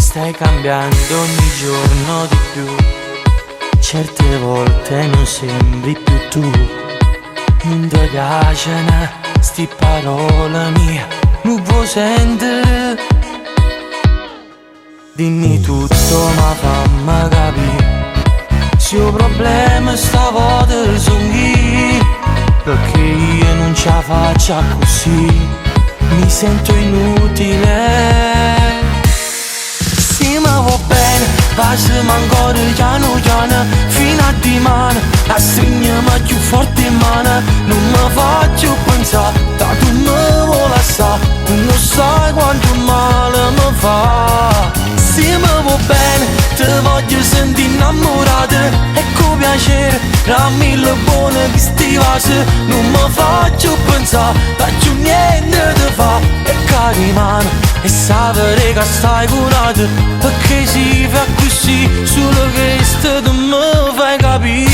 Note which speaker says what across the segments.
Speaker 1: stai cambiando ogni giorno di più. Certe volte non sembri più tu. Non ti piacciono sti parole mie, non puoi sentire. Dimmi tutto ma fammi capire se il problema stavolta sono io, perché io non ce la faccio così, mi sento inutile. Sì ma va bene, passiamo ancora piano piano fino a dimane, a stringermi più forte in mano. Non mi faccio pensare, da tu mi vuoi lasciare, tu non sai quanto male mi fa. Sì ma va bene, ti voglio sentire innamorata, e con piacere, da mille buone che sti vasi. Non mi faccio pensare, da giù niente ti fa, e che rimane, e sapere che stai curata, perché si fa così, solo questo tu mi fai capire.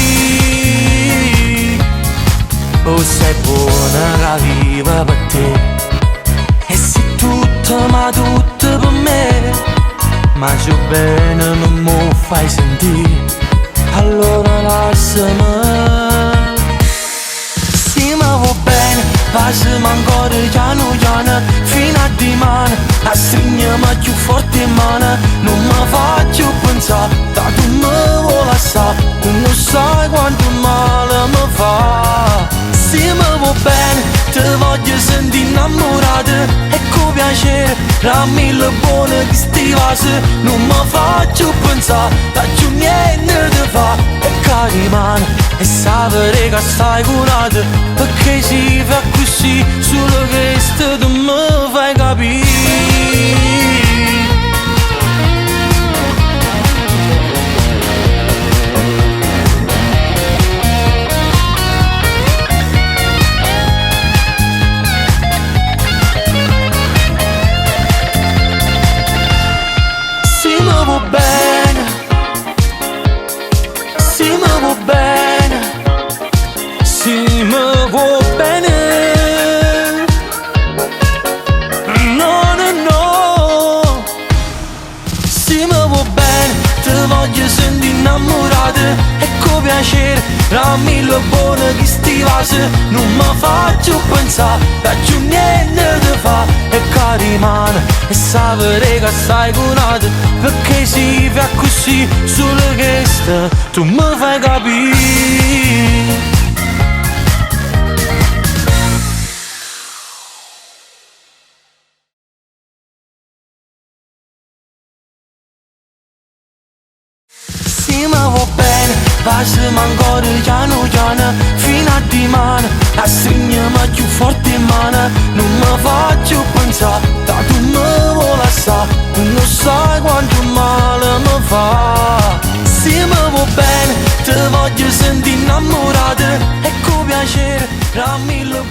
Speaker 1: Oh sei buona che viva per te, e sei tutto ma tutto per me. Ma giù bene non mi fai sentire, allora lasciami. Sì ma va bene, passiamo ancora piano piano fino a dimane, a stringermi più forte in mano. Non mi faccio pensare, da tu mi vuoi lasciare, tu non sai quanto male mi fa. Sì ma va bene, ti voglio sentire innamorata, e con piacere, da mille buone che sti vasi. Non mi faccio pensare, da giù niente ti fa, e che rimane, e sapere che stai curata, perché si fa così, solo questo tu mi fai capire. Sì ma va bene, sì ma va bene, sì ma va bene. No no no, sì ma va bene, ti voglio sentire innamorata, e con piacere, da mille buone che sti vasi. Non mi faccio pensare, da giù niente ti fa, e che rimane, e sapere che stai curata, perché si fa così, solo questo tu mi fai capire. Sì ma va bene, passiamo ancora piano piano fino a dimane, a stringermi più forte in mano. Non mi faccio pensare, da tu mi vuoi lasciare, tu non sai quanto male mi fa. Sì ma va bene, ti voglio sentire innamorata, e con piacere, da mille